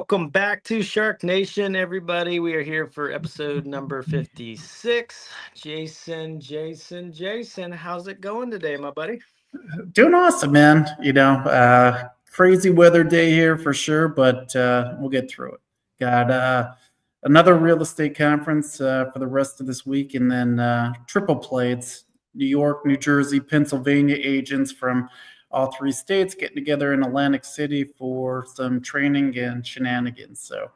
Welcome back to SharkNation, everybody. We are here for episode number 56. Jason, how's it going today, my buddy? Doing awesome, man. Crazy weather day here for sure, but we'll get through it. Got another real estate conference for the rest of this week, and then triple plates. New York, New Jersey, Pennsylvania agents from all three states getting together in Atlantic City for some training and shenanigans. So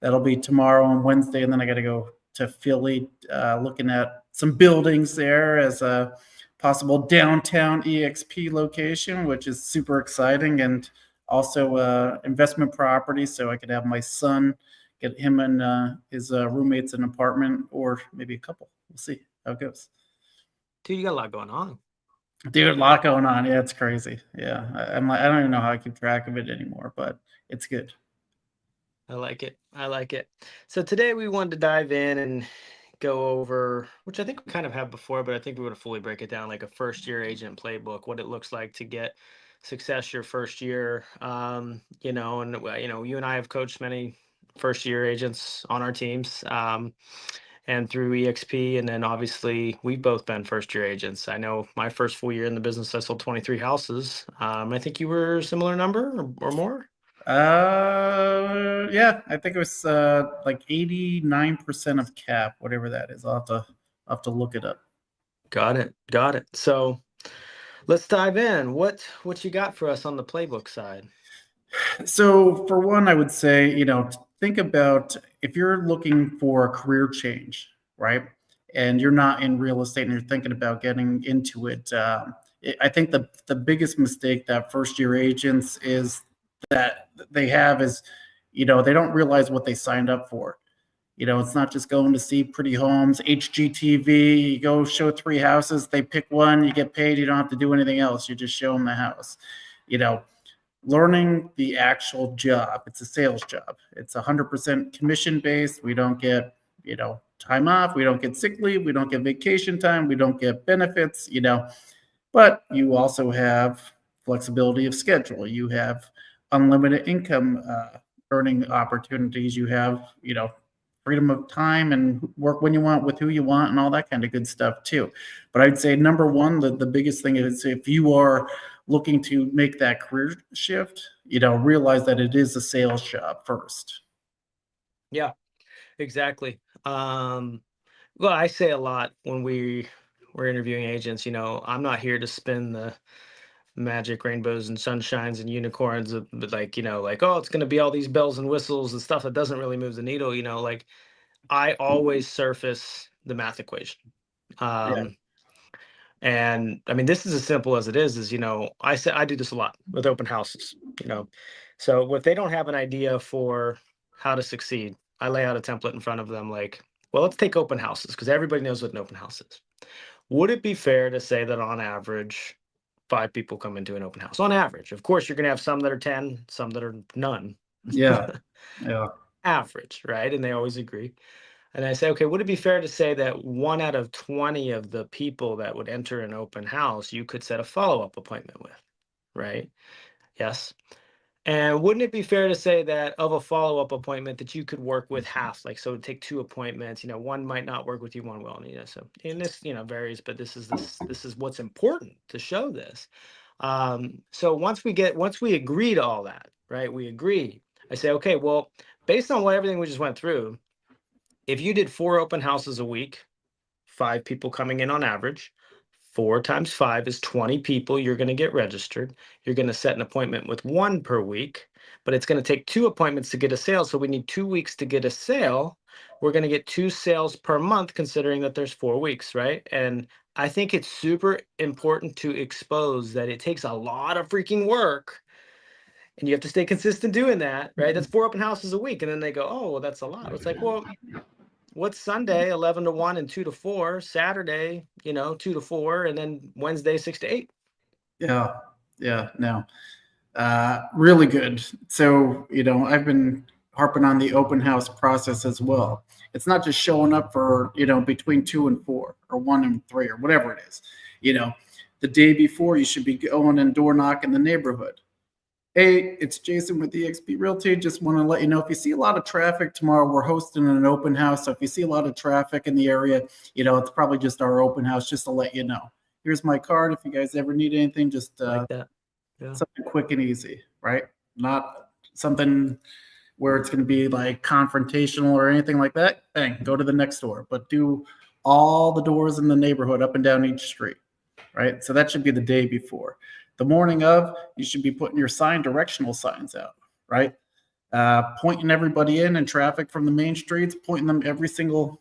that'll be tomorrow and Wednesday, and then I got to go to Philly, looking at some buildings there as a possible downtown EXP location, which is super exciting, and also investment property. So I could have my son, get him and his roommates an apartment, or maybe a couple. We'll see how it goes. Dude, you got a lot going on. Dude, a lot going on. Yeah, it's crazy. Yeah, I'm like, I don't even know how I keep track of it anymore, but it's good. I like it. So today we wanted to dive in and go over, which I think we kind of have before, but I think we want to fully break it down, like a first-year agent playbook, what it looks like to get success your first year. And you and I have coached many first-year agents on our teams. And through EXP. And then obviously we've both been first year agents. I know my first full year in the business, I sold 23 houses. I think you were a similar number or more. Yeah, I think it was like 89% of cap, whatever that is. I'll have to look it up. Got it. So let's dive in. What you got for us on the playbook side? So for one, I would say, think about if you're looking for a career change, right? And you're not in real estate and you're thinking about getting into it. I think the biggest mistake that first year agents is that they have is, they don't realize what they signed up for. It's not just going to see pretty homes, HGTV, you go show 3 houses, they pick one, you get paid, you don't have to do anything else. You just show them the house. Learning the actual job. It's a sales job. It's 100% commission based. We don't get, time off. We don't get sick leave. We don't get vacation time. We don't get benefits, but you also have flexibility of schedule. You have unlimited income earning opportunities. You have, freedom of time and work when you want with who you want and all that kind of good stuff too. But I'd say number one, the biggest thing is if you are looking to make that career shift, realize that it is a sales job first. Yeah, exactly. Well, I say a lot when we're interviewing agents, I'm not here to spin the magic rainbows and sunshines and unicorns, but oh, it's going to be all these bells and whistles and stuff that doesn't really move the needle. Like I always surface the math equation. And I mean, this is as simple as it is, I do this a lot with open houses, so if they don't have an idea for how to succeed, I lay out a template in front of them like, well, let's take open houses because everybody knows what an open house is. Would it be fair to say that on average 5 people come into an open house? On average, of course, you're going to have some that are 10, some that are none. Yeah. Average, right? And they always agree. And I say, okay, would it be fair to say that 1 out of 20 of the people that would enter an open house, you could set a follow-up appointment with, right? Yes. And wouldn't it be fair to say that of a follow-up appointment that you could work with half, like, so take 2 appointments, one might not work with you, one will, so, and this, varies, but this is what's important to show this. So once we agree to all that, right? We agree. I say, okay, well, based on everything we just went through, if you did 4 open houses a week, 5 people coming in on average, 4 times 5 is 20 people. You're going to get registered. You're going to set an appointment with 1 per week, but it's going to take 2 appointments to get a sale. So we need 2 weeks to get a sale. We're going to get 2 sales per month, considering that there's 4 weeks, right? And I think it's super important to expose that it takes a lot of freaking work. And you have to stay consistent doing that, right? That's 4 open houses a week. And then they go, oh, well, that's a lot. It's like, well, what's Sunday, 11 to 1 and 2 to 4, Saturday, 2 to 4, and then Wednesday, 6 to 8. Yeah, no, really good. So, I've been harping on the open house process as well. It's not just showing up for, between 2 and 4 or 1 and 3 or whatever it is. The day before you should be going and door knocking the neighborhood. Hey, it's Jason with eXp Realty. Just want to let you know if you see a lot of traffic tomorrow, we're hosting an open house. So if you see a lot of traffic in the area, it's probably just our open house, just to let you know. Here's my card. If you guys ever need anything, just Like that. Yeah. something quick and easy, right? Not something where it's going to be like confrontational or anything like that. Bang, go to the next door, but do all the doors in the neighborhood up and down each street, right? So that should be the day before. The morning of, you should be putting your directional signs out, right? Pointing everybody in traffic from the main streets, pointing them every single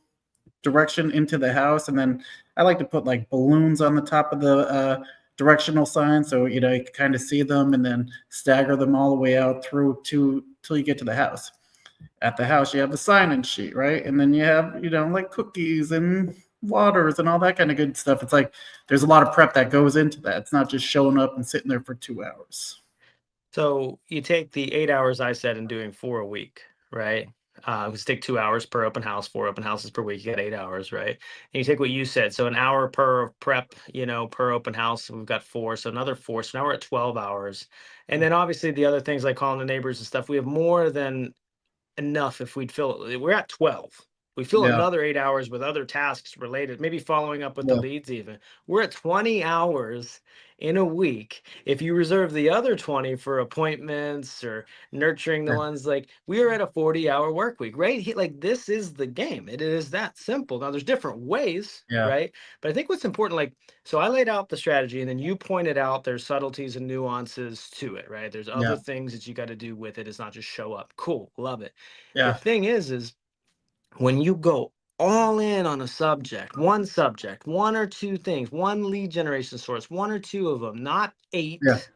direction into the house. And then I like to put like balloons on the top of the directional sign, so you can kind of see them, and then stagger them all the way out through to till you get to the house. At the house, you have the sign-in sheet, right? And then you have like cookies and waters and all that kind of good stuff. It's like there's a lot of prep that goes into that. It's not just showing up and sitting there for 2 hours. So you take the 8 hours I said and doing 4 a week, right? We take 2 hours per open house, 4 open houses per week. You got 8 hours, right? And you take what you said, so an hour per prep, per open house. We've got four, so another four. So now we're at 12 hours. And then obviously the other things like calling the neighbors and stuff. We have more than enough if we'd fill it. We're at 12. We fill Yeah, another 8 hours with other tasks related, maybe following up with the yeah, leads even. We're at 20 hours in a week. If you reserve the other 20 for appointments or nurturing the yeah, ones, like we are at a 40-hour work week, right? Like this is the game. It is that simple. Now there's different ways, yeah, right? But I think what's important, like, so I laid out the strategy and then you pointed out there's subtleties and nuances to it, right? There's other yeah, things that you got to do with it. It's not just show up. Cool. Love it. The yeah, thing is when you go all in on a subject, one or two things, one lead generation source, one or two of them, not yeah. eight,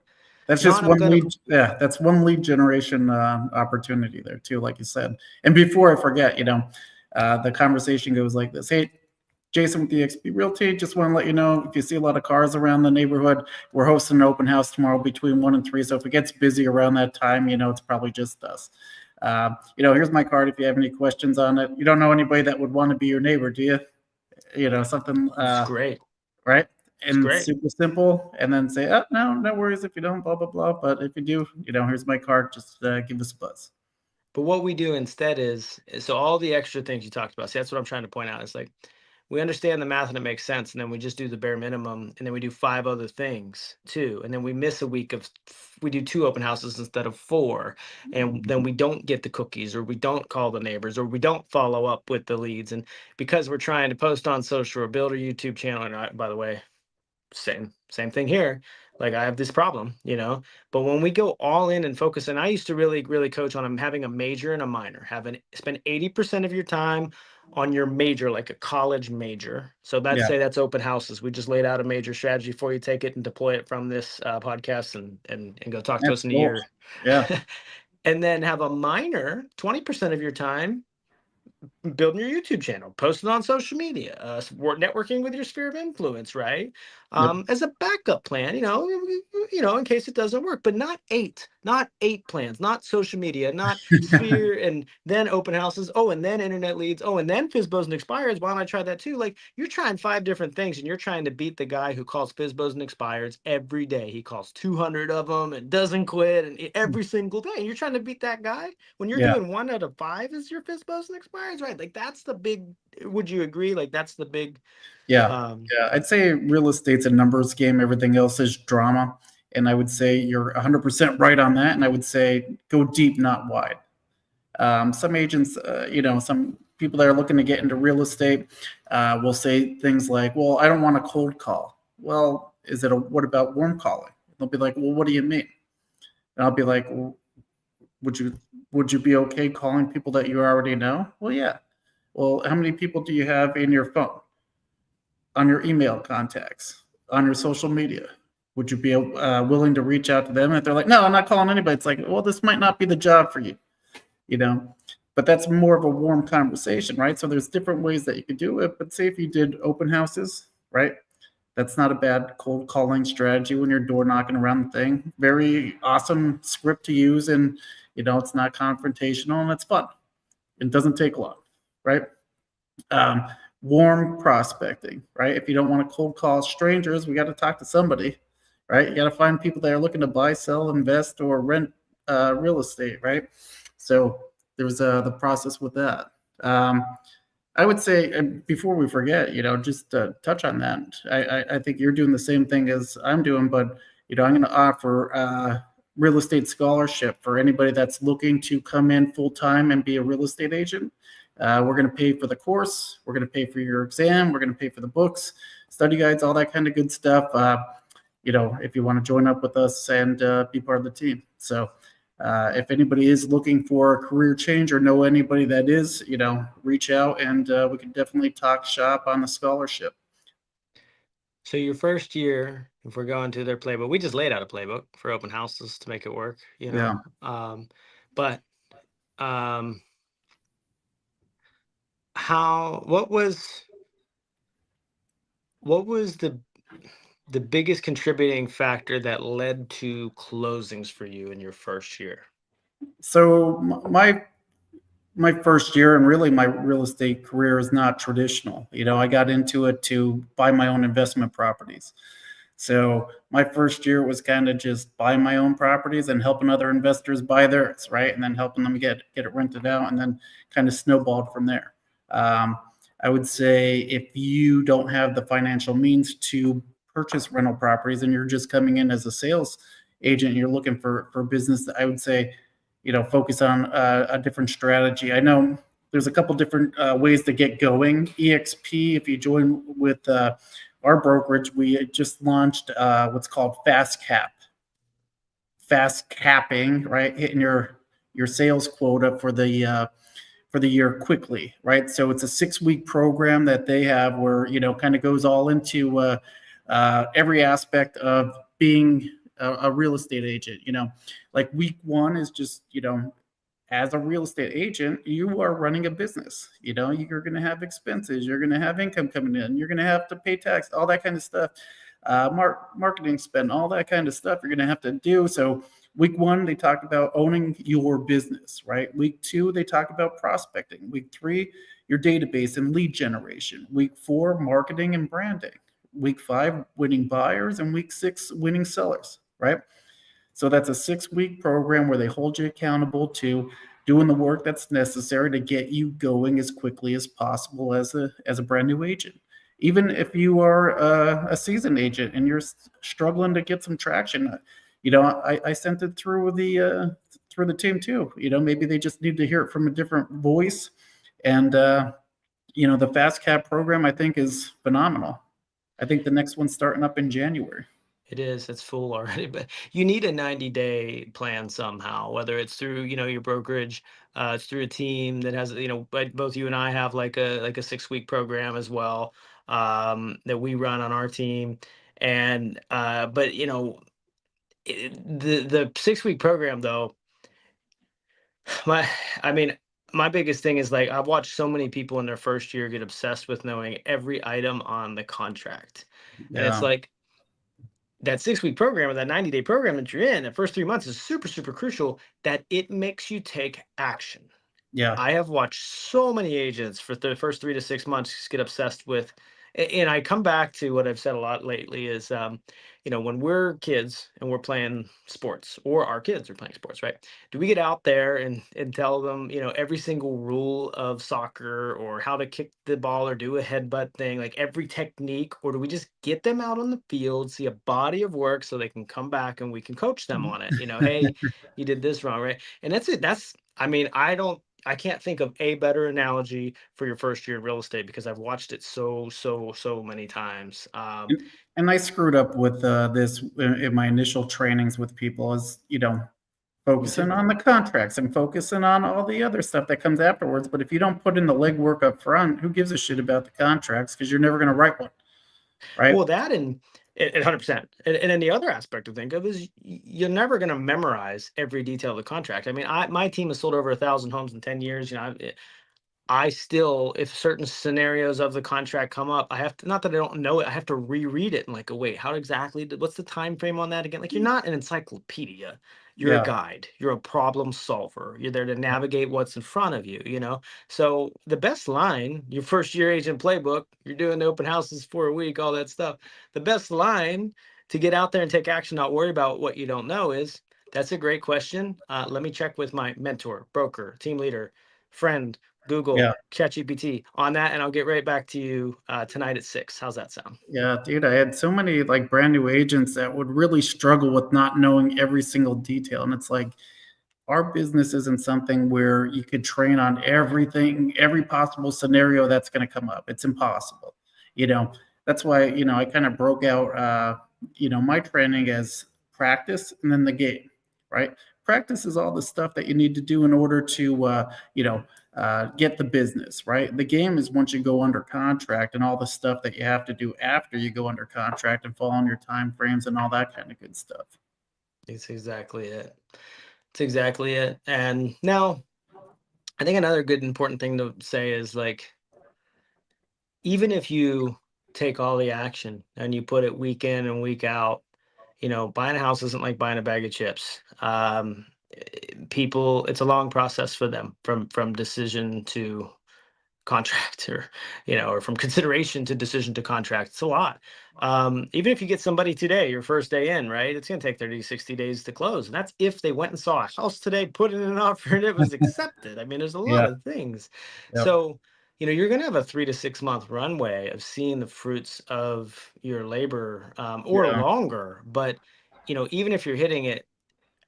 That's just not I'm one gonna. lead. Yeah, that's one lead generation opportunity there too, like you said. And before I forget, the conversation goes like this: Hey, Jason with eXp Realty, just want to let you know if you see a lot of cars around the neighborhood, we're hosting an open house tomorrow between 1 and 3. So if it gets busy around that time, it's probably just us. Here's my card if you have any questions on it. You don't know anybody that would want to be your neighbor, do you? Something It's great. right? It's And great. super simple, and then say, oh, no, no worries if you don't, blah, blah, blah. But if you do, here's my card. Just give us a buzz. But what we do instead is so all the extra things you talked about. See, that's what I'm trying to point out. It's like we understand the math and it makes sense, and then we just do the bare minimum, and then we do five other things too, and then we miss a week of we do two open houses instead of four, and then we don't get the cookies, or we don't call the neighbors, or we don't follow up with the leads, and because we're trying to post on social or build a YouTube channel, and by the way, same thing here, like I have this problem, but when we go all in and focus, and I used to really coach on having a major and a minor, having spend 80% of your time on your major, like a college major. So let's Yeah, say that's open houses. We just laid out a major strategy for you. Take it and deploy it from this podcast, and go talk to that's us in a cool. year. Yeah, And then have a minor 20% of your time building your YouTube channel, posting on social media, support networking with your sphere of influence, right? yep. As a backup plan, in case it doesn't work, but not eight plans, not social media, not sphere, and then open houses. Oh, and then internet leads. Oh, and then Fizbos and expires. Why don't I try that too? Like you're trying five different things, and you're trying to beat the guy who calls Fizbos and expires every day. He calls 200 of them and doesn't quit, and every single day. And you're trying to beat that guy when you're Yeah, doing 1 out of 5 is your Fizbos and expires, right? Like that's the big. Would you agree? Like that's the big. yeah, Um, yeah. I'd say real estate's a numbers game. Everything else is drama. And I would say you're 100% right on that. And I would say go deep, not wide. Some agents, some people that are looking to get into real estate will say things like, well, I don't want a cold call. Well, what about warm calling? They'll be like, well, what do you mean? And I'll be like, well, would you would you be okay calling people that you already know? Well, yeah. Well, how many people do you have in your phone, on your email contacts, on your social media? Would you be willing to reach out to them? And if they're like, no, I'm not calling anybody, it's like, well, this might not be the job for you, you know. But that's more of a warm conversation, right? So there's different ways that you could do it. But say if you did open houses, right? That's not a bad cold calling strategy when you're door knocking around the thing. Very awesome script to use, and it's not confrontational and it's fun. It doesn't take long, right? Um, Warm prospecting, right? If you don't want to cold call strangers, we got to talk to somebody. right? You got to find people that are looking to buy, sell, invest, or rent real estate, right? So there's the process with that. Um, I would say, before we forget, just touch on that. I think you're doing the same thing as I'm doing, but I'm going to offer real estate scholarship for anybody that's looking to come in full time and be a real estate agent. We're going to pay for the course. We're going to pay for your exam. We're going to pay for the books, study guides, all that kind of good stuff. If you want to join up with us and be part of the team. So if anybody is looking for a career change or know anybody that is, reach out and we can definitely talk shop on the scholarship. So your first year, if we're going to their playbook, we just laid out a playbook for open houses to make it work, Yeah. But um, how, what was the biggest contributing factor that led to closings for you in your first year? So my first year and really my real estate career is not traditional. I got into it to buy my own investment properties. So my first year was kind of just buying my own properties and helping other investors buy theirs, right? And then helping them get it rented out, and then kind of snowballed from there. Um, I would say if you don't have the financial means to purchase rental properties and you're just coming in as a sales agent, and you're looking for business, I would say, focus on a different strategy. I know there's a couple different ways to get going. EXP, if you join with our brokerage, we just launched what's called fast capping, right? Hitting your sales quota for the year quickly, right? So it's a 6-week program that they have where kind of goes all into every aspect of being a real estate agent. Like week one is just as a real estate agent, you are running a business. You're going to have expenses, you're going to have income coming in, you're going to have to pay tax, all that kind of stuff, marketing spend, all that kind of stuff you're going to have to do. So week one, they talked about owning your business, right? Week two, they talked about prospecting. Week three, your database and lead generation. Week four, marketing and branding. Week five, winning buyers, and week six, winning sellers, right? So that's a 6-week program where they hold you accountable to doing the work that's necessary to get you going as quickly as possible as a brand new agent. Even if you are a seasoned agent and you're struggling to get some traction, I sent it through the team too. Maybe they just need to hear it from a different voice. And the fast cap program I think is phenomenal. I think the next one's starting up in January. It is. It's full already, but you need a 90-day plan somehow, whether it's through, your brokerage, it's through a team that has, but both you and I have like a 6-week program as well, that we run on our team. And but the 6-week program though, my I mean, my biggest thing is like I've watched so many people in their first year get obsessed with knowing every item on the contract. And it's Yeah, like that 6-week program or that 90-day program that you're in, the first 3 months is super, super crucial that it makes you take action. yeah, I have watched so many agents for the first 3 to 6 months get obsessed with, and I come back to what I've said a lot lately is, when we're kids and we're playing sports, or our kids are playing sports, right? Do we get out there and tell them, every single rule of soccer or how to kick the ball or do a headbutt thing, like every technique, or do we just get them out on the field, see a body of work so they can come back and we can coach them on it? Hey, you did this wrong, right? And that's it. I can't think of a better analogy for your first year in real estate because I've watched it so many times. and I screwed up with this in my initial trainings with people is, Me too. focusing on the contracts and focusing on all the other stuff that comes afterwards. But if you don't put in the legwork up front, who gives a shit about the contracts? Because you're never going to write one, right? Well, that and 100%. And then the other aspect to think of is you're never going to memorize every detail of the contract. I mean, my team has sold over 1,000 homes in 10 years. I still, if certain scenarios of the contract come up, I have to, not that I don't know it, I have to reread it and like, oh, wait, how exactly, what's the time frame on that again? Like, you're not an encyclopedia. You're a Yeah. guide. You're a problem solver. You're there to navigate? What's in front of you? So the best line, your first year agent playbook, you're doing open houses for a week, all that stuff. The best line to get out there and take action, not worry about what you don't know is that's a great question. Let me check with my mentor, broker, team leader, friend, Yeah. Google, ChatGPT on that, and I'll get right back to you tonight at 6. How's that sound? Yeah, dude, I had so many like brand new agents that would really struggle with not knowing every single detail. And it's like, our business isn't something where you could train on everything, every possible scenario that's going to come up. It's impossible. You know, that's why, I kind of broke out, my training as practice and then the game, right? Practice is all the stuff that you need to do in order to, get the business, right? The game is once you go under contract and all the stuff that you have to do after you go under contract and fall on your time frames and all that kind of good stuff. It's exactly it. It's exactly it. And now, I think another good important thing to say is like, even if you take all the action and you put it week in and week out, buying a house isn't like buying a bag of chips. People, it's a long process for them from decision to contract, or from consideration to decision to contract. It's a lot. Even if you get somebody today, your first day in, right, it's going to take 30 to 60 days to close, and that's if they went and saw a house today, put in an offer, and it was accepted. I mean, there's a lot Yeah. of things. Yep. So you're going to have a 3 to 6 month runway of seeing the fruits of your labor, or Yeah. longer. But even if you're hitting it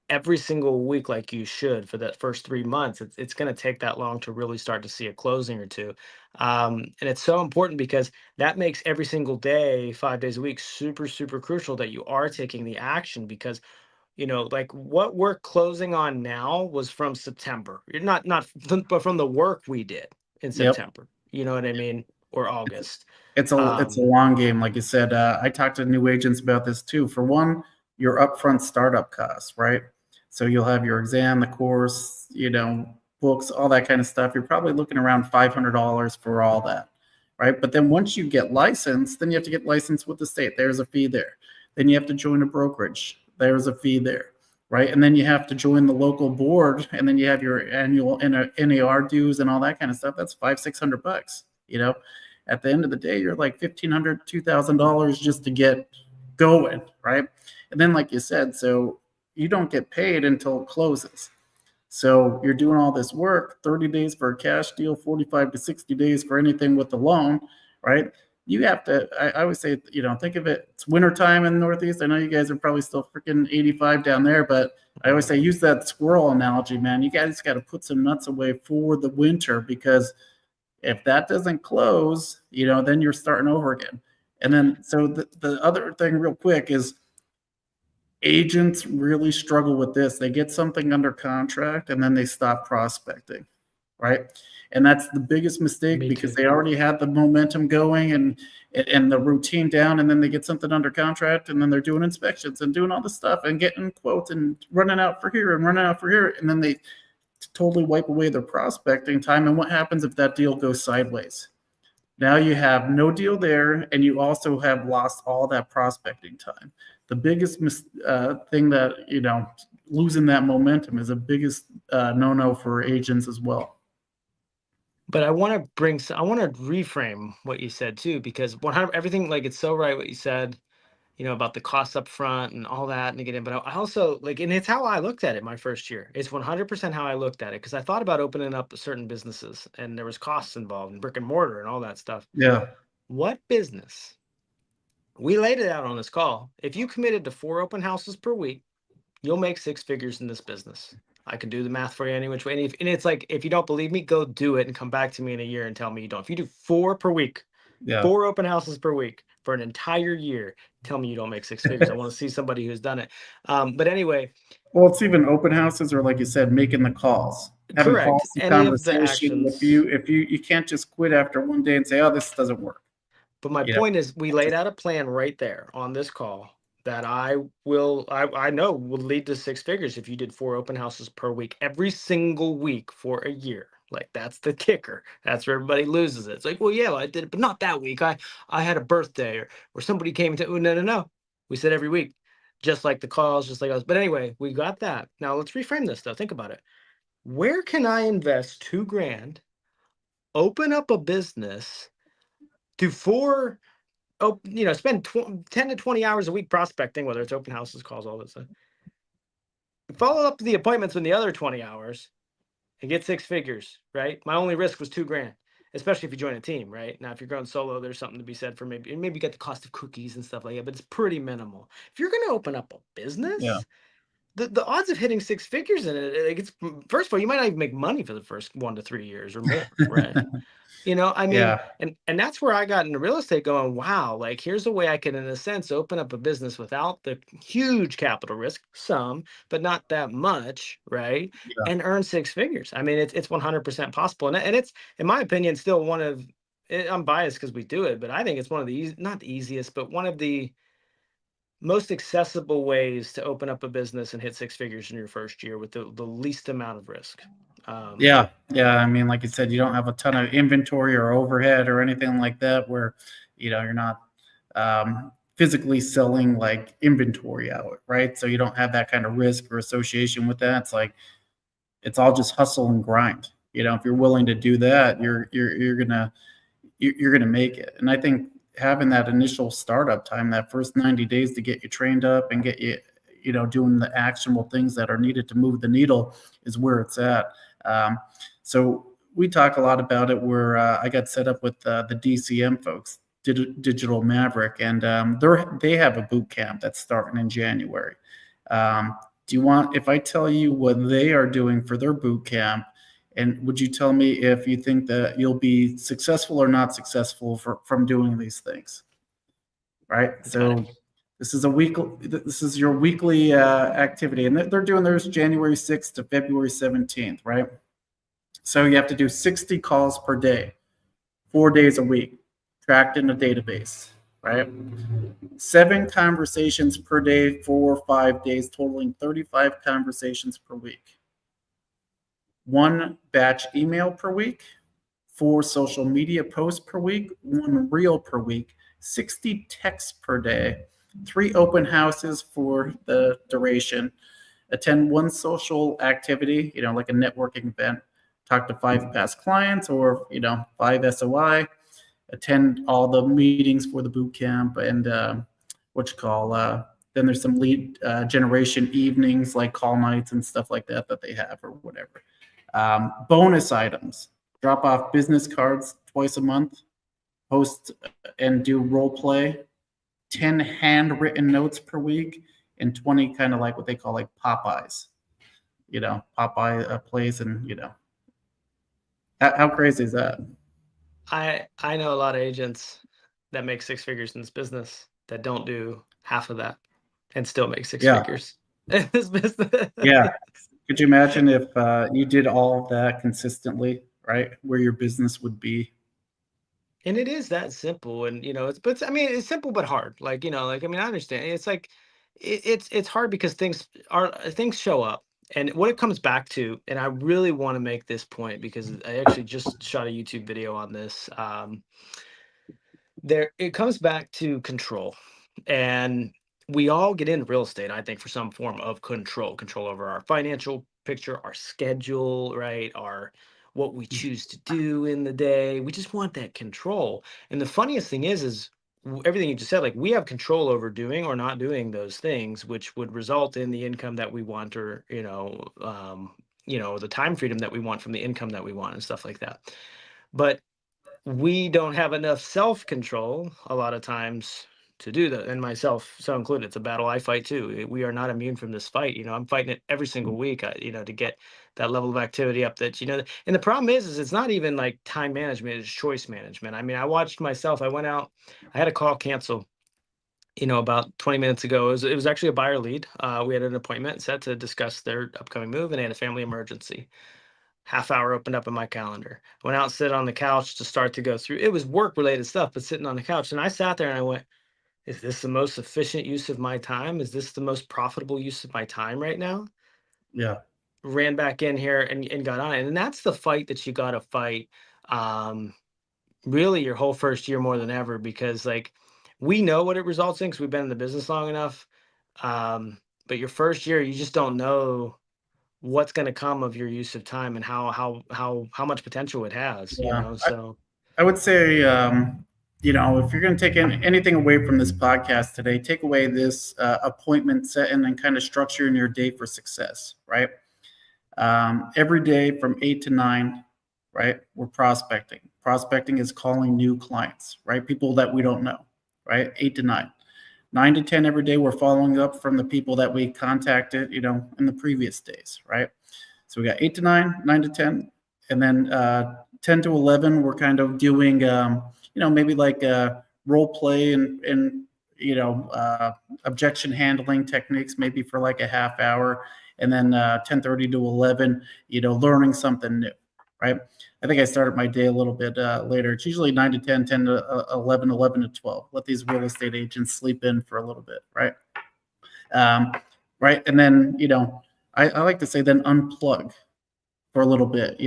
every single week like you should for that first 3 months, it's going to take that long to really start to see a closing or two. And it's so important because that makes every single day, 5 days a week, super super crucial that you are taking the action, because like what we're closing on now was from September. You're but from the work we did in Yep. September, you know what I mean, or It's August. it's a um long game, like you said. I talked to new agents about this too. For one, your upfront startup costs, right? So you'll have your exam, the course, books, all that kind of stuff. You're probably looking around $500 for all that, right? But then once you get licensed, then you have to get licensed with the state. There's a fee there. Then you have to join a brokerage. There's a fee there, right? And then you have to join the local board, and then you have your annual NAR dues and all that kind of stuff. That's 500-600 bucks. At the end of the day, you're like $1,500, $2,000 just to get going, right? And then, like you said, so you don't get paid until it closes. So you're doing all this work, 30 days for a cash deal, 45 to 60 days for anything with the loan, right? You have to, I always say, think of it, it's wintertime in the Northeast. I know you guys are probably still freaking 85 down there, but I always say, use that squirrel analogy, man. You guys got to put some nuts away for the winter, because if that doesn't close, then you're starting over again. And then, so the other thing, real quick, is agents really struggle with this. They get something under contract and then they stop prospecting, right? And that's the biggest mistake, Me because too. they already had the momentum going and the routine down, and then they get something under contract and then they're doing inspections and doing all this stuff and getting quotes and running out for here and running out for here, and then they totally wipe away their prospecting time. And what happens if that deal goes sideways? Now you have no deal there, and you also have lost all that prospecting time. The biggest thing that, losing that momentum is the biggest no-no for agents as well. But I want to reframe what you said too, because 100, everything, like, it's so right what you said, about the costs up front and all that negative. But I also like, and it's how I looked at it my first year. It's 100% how I looked at it, because I thought about opening up certain businesses and there was costs involved in brick and mortar and all that stuff. Yeah, What business? We laid it out on this call. If you committed to 4 open houses per week, you'll make 6 figures in this business. I can do the math for you any which way. And it's like, if you don't believe me, go do it and come back to me in a year and tell me you don't. If you do 4 per week, yeah. 4 open houses per week for an entire year, tell me you don't make 6 figures. I want to see somebody who's done it. But anyway, Well, it's even open houses, or like you said, making the calls, having correct. quality Any of the conversation. If actions. you can't just quit after one day and say, "Oh, this doesn't work," But my you know. point is, we That's laid just out a plan right there on this call that I know will lead to 6 figures if you did 4 open houses per week, every single week for a year. Like, that's the kicker. That's where everybody loses it. It's like, well, yeah, well, I did it, but not that week. I had a birthday, or somebody came to. Oh, no, no, no. We said every week, just like the calls, just like us. But anyway, we got that. Now let's reframe this though. Think about it. Where can I invest 2 grand, open up a business, do 4 spend 10 to 20 hours a week prospecting, whether it's open houses, calls, all this stuff. Follow up the appointments in the other 20 hours and get six figures, right? My only risk was 2 grand, especially if you join a team, right? Now, if you're going solo, there's something to be said for maybe you get the cost of cookies and stuff like that, but it's pretty minimal. If you're going to open up a Yeah. business, the odds of hitting six figures in it, it's first of all, you might not even make money for the first 1 to 3 years or more, right? I mean, Yeah. and that's where I got into real estate going, wow, like here's a way I can, in a sense, open up a business without the huge capital risk, some, but not that much, right? Yeah. And earn six figures. I mean, it's 100% possible. And it's, in my opinion, still one of, I'm biased because we do it, but I think it's one of the not the easiest, but one of the most accessible ways to open up a business and hit six figures in your first year with the least amount of risk. Yeah, yeah. I mean, like you said, you don't have a ton of inventory or overhead or anything like that, where you're not physically selling like inventory out, right? So you don't have that kind of risk or association with that. It's like it's all just hustle and grind. If you're willing to do that, you're gonna make it. And I think having that initial startup time, that first 90 days to get you trained up and get you, doing the actionable things that are needed to move the needle is where it's at. Um, so we talk a lot about it where I got set up with the DCM folks, Digital Maverick, and they have a boot camp that's starting in January. Um, do you want, if I tell you what they are doing for their boot camp, and would you tell me if you think that you'll be successful or not successful from doing these things? Right. Got it. So this is a week. This is your weekly activity, and they're doing theirs January 6th to February 17th. Right. So you have to do 60 calls per day, 4 days a week, tracked in a database. Right. 7 conversations per day for 5 days, totaling 35 conversations per week. 1 batch email per week, 4 social media posts per week, 1 reel per week, 60 texts per day, 3 open houses for the duration, attend 1 social activity, like a networking event, talk to 5 past clients or, 5 SOI, attend all the meetings for the boot camp, and what you call, then there's some lead generation evenings, like call nights and stuff like that they have or whatever. Bonus items: drop off business cards twice a month, host and do role play, 10 handwritten notes per week, and 20 kind of like what they call like Popeyes. Popeye plays, and how crazy is that? I know a lot of agents that make six figures in this business that don't do half of that and still make six Yeah, figures in this business. yeah. Could you imagine if you did all of that consistently, right? Where your business would be? And it is that simple, and but I mean, it's simple but hard. Like I mean, I understand. It's like it's hard because things show up, and what it comes back to, and I really want to make this point because I actually just shot a YouTube video on this. There, it comes back to control, and we all get into real estate, I think, for some form of control over our financial picture, our schedule, right, our what we choose to do in the day. We just want that control. And the funniest thing is everything you just said, like we have control over doing or not doing those things, which would result in the income that we want, or the time freedom that we want from the income that we want and stuff like that. But we don't have enough self-control a lot of times to do that, and myself so included. It's a battle I fight too. We are not immune from this fight. I'm fighting it every single week, to get that level of activity up, that and the problem is it's not even like time management, it's choice management. I mean, I watched myself. I went out, I had a call cancel, about 20 minutes ago. It was actually a buyer lead. We had an appointment set to discuss their upcoming move, and they had a family emergency. Half hour opened up in my calendar. Went out and sit on the couch to start to go through. It was work related stuff, but sitting on the couch. And I sat there and I went, is this the most efficient use of my time? Is this the most profitable use of my time right now? Yeah, Ran back in here and got on it. And that's the fight that you got to fight. Um, Really your whole first year more than ever, because like we know what it results in because we've been in the business long enough. Um, but your first year, you just don't know what's going to come of your use of time and how much potential it has, yeah. so I would say if you're going to take anything away from this podcast today, take away this appointment setting and kind of structuring your day for success, right? Every day from 8 to 9, right? We're prospecting. Prospecting is calling new clients, right? People that we don't know, right? 8 to 9. 9 to 10 every day, we're following up from the people that we contacted, in the previous days, right? So we got 8 to 9, 9 to 10, and then 10 to 11, we're kind of doing, maybe like role play and objection handling techniques, maybe for like a half hour, and then 10:30 to 11, learning something new, right? I think I started my day a little bit later. It's usually 9 to 10, 10 to 11, 11 to 12. Let these real estate agents sleep in for a little bit, right? Um, right. And then, I like to say then unplug for a little bit,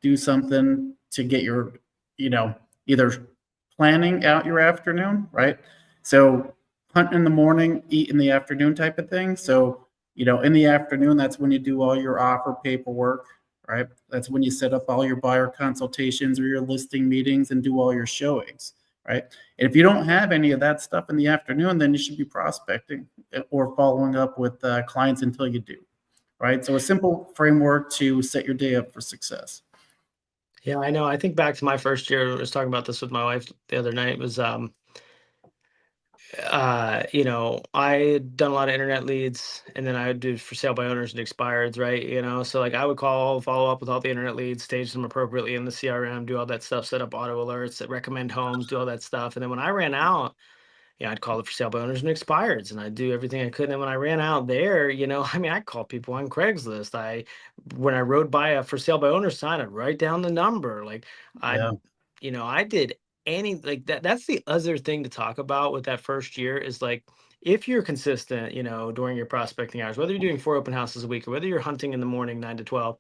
do something to get your, either planning out your afternoon, right? So hunt in the morning, eat in the afternoon type of thing. So, in the afternoon, that's when you do all your offer paperwork, right? That's when you set up all your buyer consultations or your listing meetings and do all your showings, right? And if you don't have any of that stuff in the afternoon, then you should be prospecting or following up with clients until you do, right? So a simple framework to set your day up for success. Yeah, I know. I think back to my first year. I was talking about this with my wife the other night. It was I had done a lot of internet leads, and then I would do for sale by owners and expireds, right? So like I would call, follow up with all the internet leads, stage them appropriately in the CRM, do all that stuff, set up auto alerts, recommend homes, do all that stuff. And then when I ran out, I'd call it for sale by owners and expireds, and I'd do everything I could. And then when I ran out there, I mean, I called people on Craigslist. When I rode by a for sale by owner sign, I'd write down the number. Like I, Yeah. I did any like that. That's the other thing to talk about with that first year is like, if you're consistent, during your prospecting hours, whether you're doing 4 open houses a week or whether you're hunting in the morning, 9 to 12,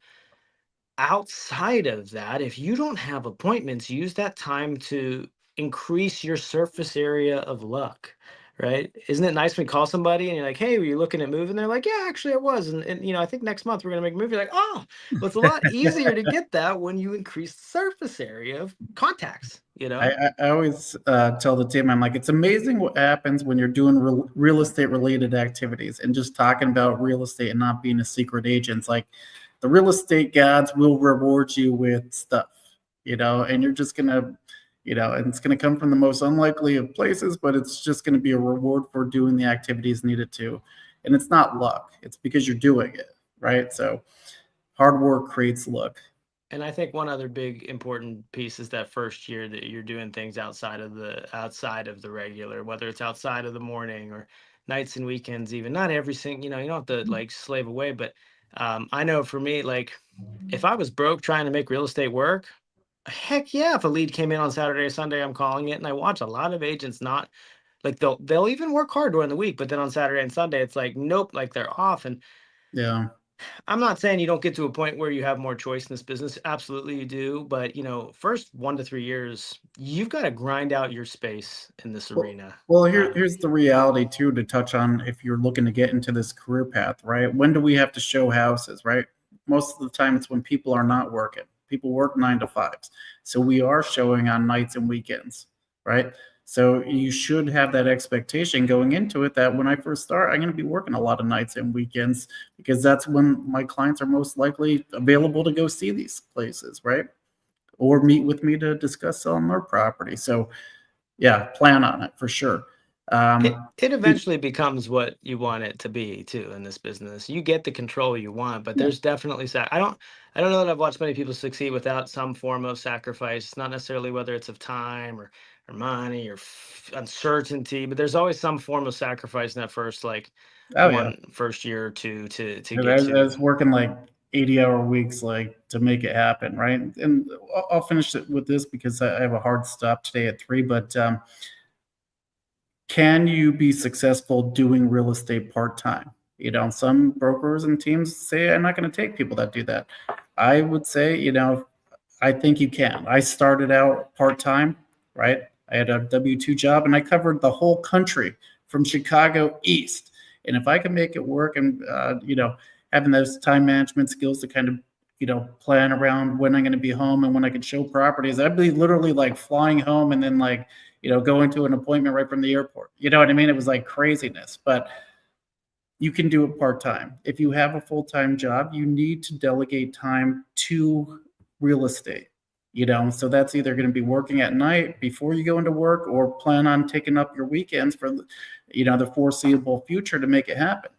outside of that, if you don't have appointments, use that time to increase your surface area of luck, right? Isn't it nice when you call somebody and you're like, hey, were you looking at moving? They're like, yeah, actually I was. And I think next month we're going to make a movie. Like, oh, well, it's a lot easier to get that when you increase the surface area of contacts, I always tell the team, I'm like, it's amazing what happens when you're doing real estate related activities and just talking about real estate and not being a secret agent. It's like the real estate gods will reward you with stuff, and you're just going to, and it's going to come from the most unlikely of places, but it's just going to be a reward for doing the activities needed to. And it's not luck, it's because you're doing it, right? So hard work creates luck. And I think one other big important piece is that first year that you're doing things outside of the regular, whether it's outside of the morning or nights and weekends, even not every single, you don't have to like slave away, but I know for me, like if I was broke trying to make real estate work, heck yeah, if a lead came in on Saturday or Sunday, I'm calling it. And I watch a lot of agents not like they'll even work hard during the week, but then on Saturday and Sunday, it's like nope, like they're off. And Yeah. I'm not saying you don't get to a point where you have more choice in this business. Absolutely you do. But, first 1 to 3 years, you've got to grind out your space in this Well, arena. here's the reality too to touch on if you're looking to get into this career path, right? When do we have to show houses, right? Most of the time it's when people are not working. People work 9 to 5s. So we are showing on nights and weekends, right? So you should have that expectation going into it that when I first start, I'm going to be working a lot of nights and weekends because that's when my clients are most likely available to go see these places, right? Or meet with me to discuss selling their property. So yeah, plan on it for sure. It Um, it eventually becomes what you want it to be too in this business. You get the control you want, but yeah, there's definitely I don't know that I've watched many people succeed without some form of sacrifice. Not necessarily whether it's of time or money or uncertainty, but there's always some form of sacrifice in that first like oh yeah. first year or two to And get I to. was working like 80-hour weeks, like to make it happen, right? And I'll finish it with this because I have a hard stop today at 3. But can you be successful doing real estate part time? Some brokers and teams say I'm not going to take people that do that. I would say, I think you can. I started out part time, right? I had a W-2 job and I covered the whole country from Chicago east. And if I can make it work and, having those time management skills to kind of plan around when I'm going to be home and when I could show properties. I'd be literally like flying home and then like, going to an appointment right from the airport. You know what I mean? It was like craziness, but you can do it part-time. If you have a full-time job, you need to delegate time to real estate. So that's either going to be working at night before you go into work, or plan on taking up your weekends for the foreseeable future to make it happen.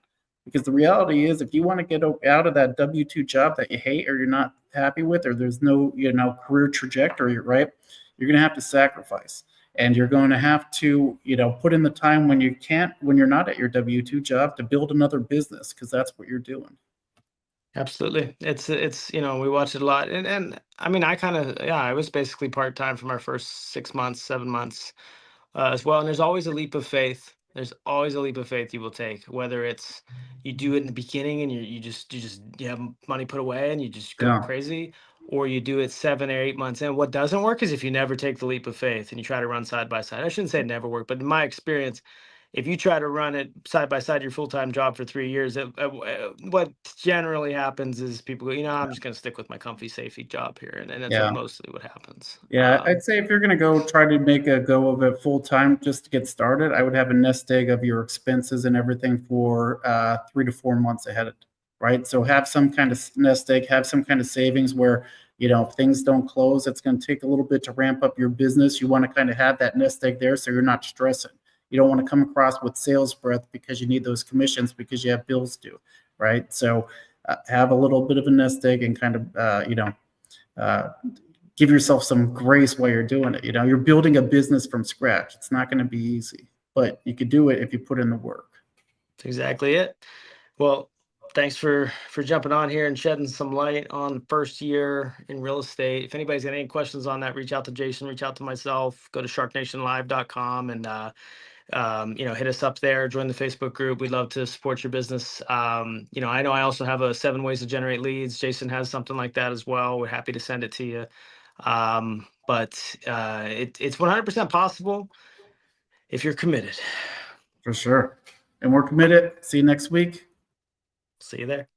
Because the reality is, if you want to get out of that W-2 job that you hate or you're not happy with, or there's no career trajectory, right, you're going to have to sacrifice, and you're going to have to put in the time when you're not at your W-2 job, to build another business, because that's what you're doing. Absolutely. It's we watch it a lot. And I mean, I kind of, yeah, I was basically part-time for my first 6 months, 7 months, as well. And there's always a leap of faith. There's always a leap of faith you will take, whether it's you do it in the beginning and you have money put away and you just go Yeah, crazy, or you do it 7 or 8 months in. What doesn't work is if you never take the leap of faith and you try to run side by side. I shouldn't say it never work, but in my experience, if you try to run it side by side your full-time job for 3 years, what generally happens is people go, I'm just going to stick with my comfy safety job here, and that's yeah. mostly what happens. Yeah, I'd say if you're going to go try to make a go of it full time just to get started, I would have a nest egg of your expenses and everything for 3 to 4 months ahead of, right? So have some kind of nest egg, have some kind of savings where, if things don't close, it's going to take a little bit to ramp up your business. You want to kind of have that nest egg there so you're not stressing. You don't want to come across with sales breath because you need those commissions because you have bills due, right? So have a little bit of a nest egg and kind of, uh, give yourself some grace while you're doing it. You're building a business from scratch. It's not going to be easy, but you could do it if you put in the work. That's exactly it. Well, thanks for jumping on here and shedding some light on the first year in real estate. If anybody's got any questions on that, reach out to Jason, reach out to myself, go to sharknationlive.com and hit us up there, join the Facebook group. We'd love to support your business. I know I also have a 7 ways to generate leads. Jason has something like that as well. We're happy to send it to you. But it's 100% possible if you're committed. For sure. And we're committed. See you next week. See you there.